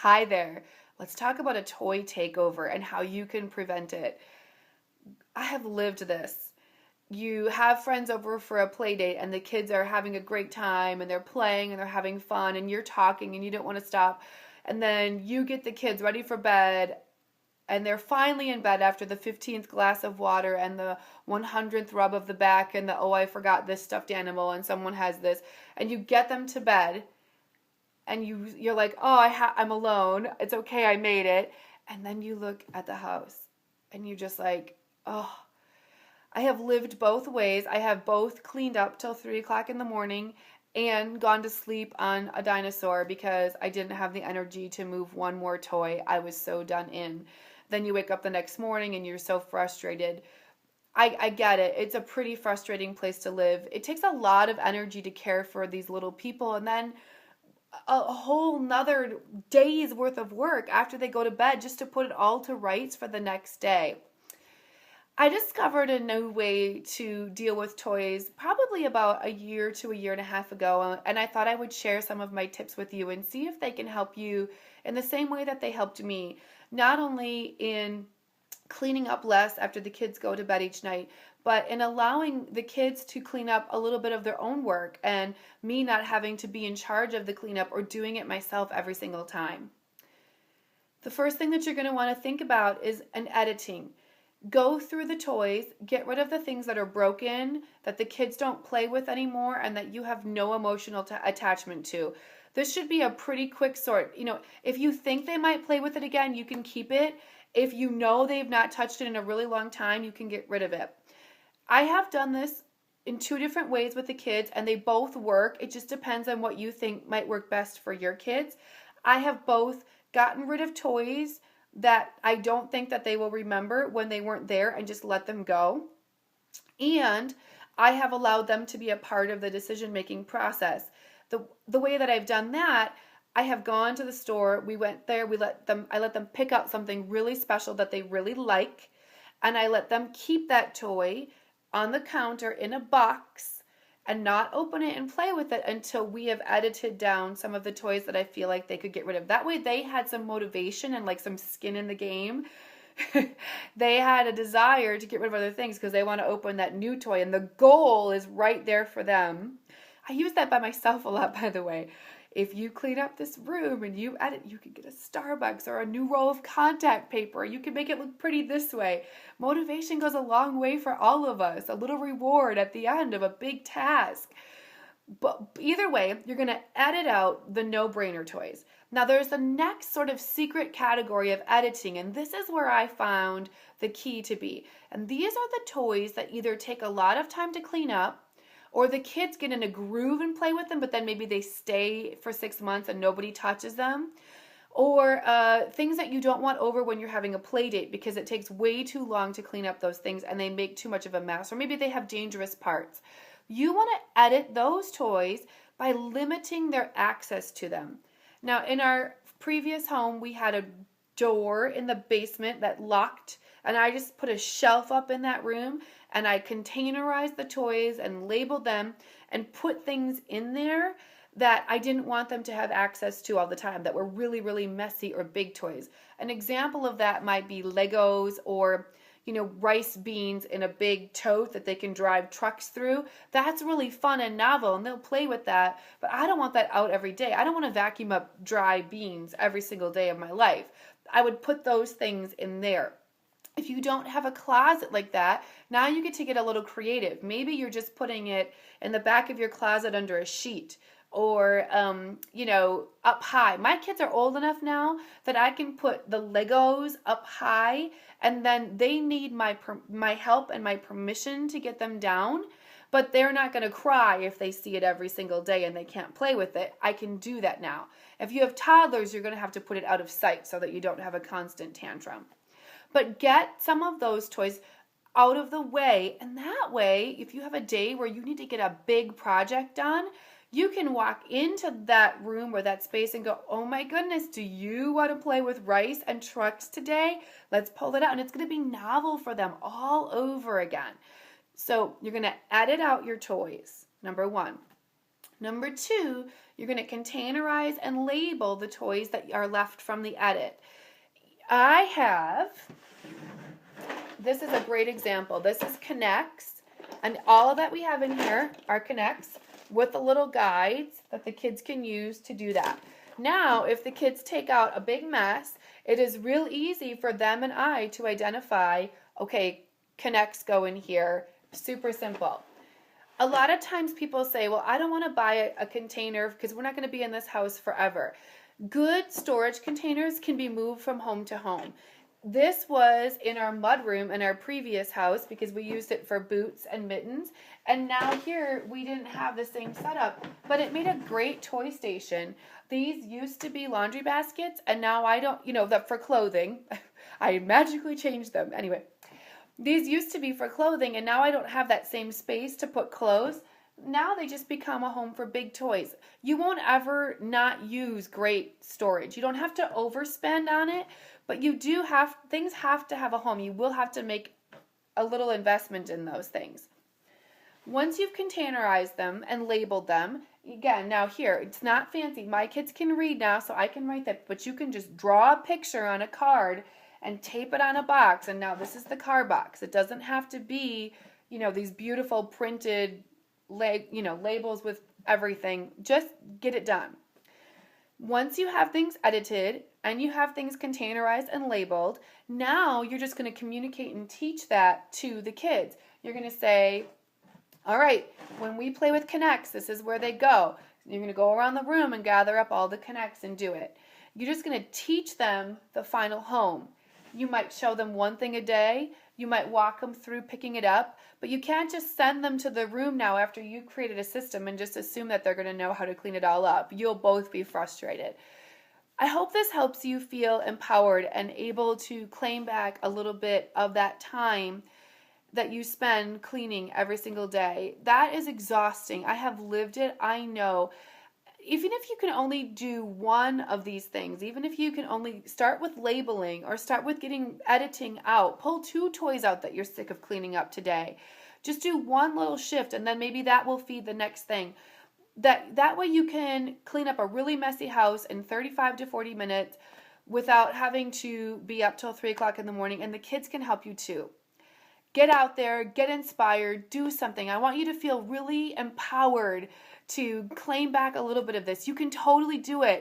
Hi there. Let's talk about a toy takeover and how you can prevent it. I have lived this. You have friends over for a play date and the kids are having a great time and they're playing and they're having fun and you're talking and you don't want to stop. And then you get the kids ready for bed and they're finally in bed after the 15th glass of water and the 100th rub of the back and the, oh, I forgot this stuffed animal and someone has this. And you get them to bed and you're like, oh, I'm alone. It's okay, I made it. And then you look at the house and you're just like, oh, I have lived both ways. I have both cleaned up till 3 o'clock in the morning and gone to sleep on a dinosaur because I didn't have the energy to move one more toy. I was so done in. Then you wake up the next morning and you're so frustrated. I get it. It's a pretty frustrating place to live. It takes a lot of energy to care for these little people, and then a whole nother day's worth of work after they go to bed just to put it all to rights for the next day. I discovered a new way to deal with toys probably about a year to a year and a half ago, and I thought I would share some of my tips with you and see if they can help you in the same way that they helped me, not only in cleaning up less after the kids go to bed each night, but in allowing the kids to clean up a little bit of their own work and me not having to be in charge of the cleanup or doing it myself every single time. The first thing that you're going to want to think about is an editing. Go through the toys, get rid of the things that are broken, that the kids don't play with anymore, and that you have no emotional attachment to. This should be a pretty quick sort. If you think they might play with it again, you can keep it. If you know they've not touched it in a really long time, you can get rid of it. I have done this in two different ways with the kids, and they both work. It just depends on what you think might work best for your kids. I have both gotten rid of toys that I don't think that they will remember when they weren't there and just let them go. And I have allowed them to be a part of the decision-making process. The way that I've done that, I have gone to the store, we went there, I let them pick out something really special that they really like, and I let them keep that toy on the counter in a box and not open it and play with it until we have edited down some of the toys that I feel like they could get rid of. That way they had some motivation and like some skin in the game. They had a desire to get rid of other things because they want to open that new toy, and the goal is right there for them. I use that by myself a lot, by the way. If you clean up this room and you edit, you can get a Starbucks or a new roll of contact paper. You can make it look pretty this way. Motivation goes a long way for all of us. A little reward at the end of a big task. But either way, you're going to edit out the no-brainer toys. Now, there's the next sort of secret category of editing, and this is where I found the key to be. And these are the toys that either take a lot of time to clean up, or the kids get in a groove and play with them, but then maybe they stay for 6 months and nobody touches them. Or things that you don't want over when you're having a play date because it takes way too long to clean up those things and they make too much of a mess. Or maybe they have dangerous parts. You want to edit those toys by limiting their access to them. Now, in our previous home, we had a door in the basement that locked, and I just put a shelf up in that room and I containerized the toys and labeled them and put things in there that I didn't want them to have access to all the time, that were really, really messy or big toys. An example of that might be Legos or rice beans in a big tote that they can drive trucks through. That's really fun and novel, and they'll play with that, but I don't want that out every day. I don't want to vacuum up dry beans every single day of my life. I would put those things in there. If you don't have a closet like that, now you get to get a little creative. Maybe you're just putting it in the back of your closet under a sheet or, up high. My kids are old enough now that I can put the Legos up high, and then they need my help and my permission to get them down, but they're not going to cry if they see it every single day and they can't play with it. I can do that now. If you have toddlers, you're going to have to put it out of sight so that you don't have a constant tantrum. But get some of those toys out of the way, and that way, if you have a day where you need to get a big project done, you can walk into that room or that space and go, oh my goodness, do you want to play with rice and trucks today? Let's pull it out, and it's going to be novel for them all over again. So you're going to edit out your toys, number one. Number two, you're going to containerize and label the toys that are left from the edit. This is a great example. This is Connects, and all that we have in here are Connects with the little guides that the kids can use to do that. Now, if the kids take out a big mess, it is real easy for them and I to identify, okay, Connects go in here. Super simple. A lot of times people say, well, I don't want to buy a container because we're not going to be in this house forever. Good storage containers can be moved from home to home. This was in our mudroom in our previous house because we used it for boots and mittens. And now here we didn't have the same setup, but it made a great toy station. These used to be laundry baskets, and now I don't, that for clothing. I magically changed them. Anyway, these used to be for clothing, and now I don't have that same space to put clothes. Now they just become a home for big toys. You won't ever not use great storage. You don't have to overspend on it, but things have to have a home. You will have to make a little investment in those things. Once you've containerized them and labeled them, again, now here, it's not fancy. My kids can read now, so I can write that, but you can just draw a picture on a card and tape it on a box, and now this is the car box. It doesn't have to be, these beautiful printed, labels with everything. Just get it done. Once you have things edited and you have things containerized and labeled, now you're just going to communicate and teach that to the kids. You're going to say, all right, when we play with Connects, this is where they go. You're going to go around the room and gather up all the Connects and do it. You're just going to teach them the final home. You might show them one thing a day. You might walk them through picking it up, but you can't just send them to the room now after you've created a system and just assume that they're going to know how to clean it all up. You'll both be frustrated. I hope this helps you feel empowered and able to claim back a little bit of that time that you spend cleaning every single day. That is exhausting. I have lived it. I know. Even if you can only do one of these things, even if you can only start with labeling or start with getting editing out, pull 2 toys out that you're sick of cleaning up today. Just do one little shift, and then maybe that will feed the next thing. That way you can clean up a really messy house in 35 to 40 minutes without having to be up till 3 o'clock in the morning, and the kids can help you too. Get out there, get inspired, do something. I want you to feel really empowered to claim back a little bit of this. You can totally do it.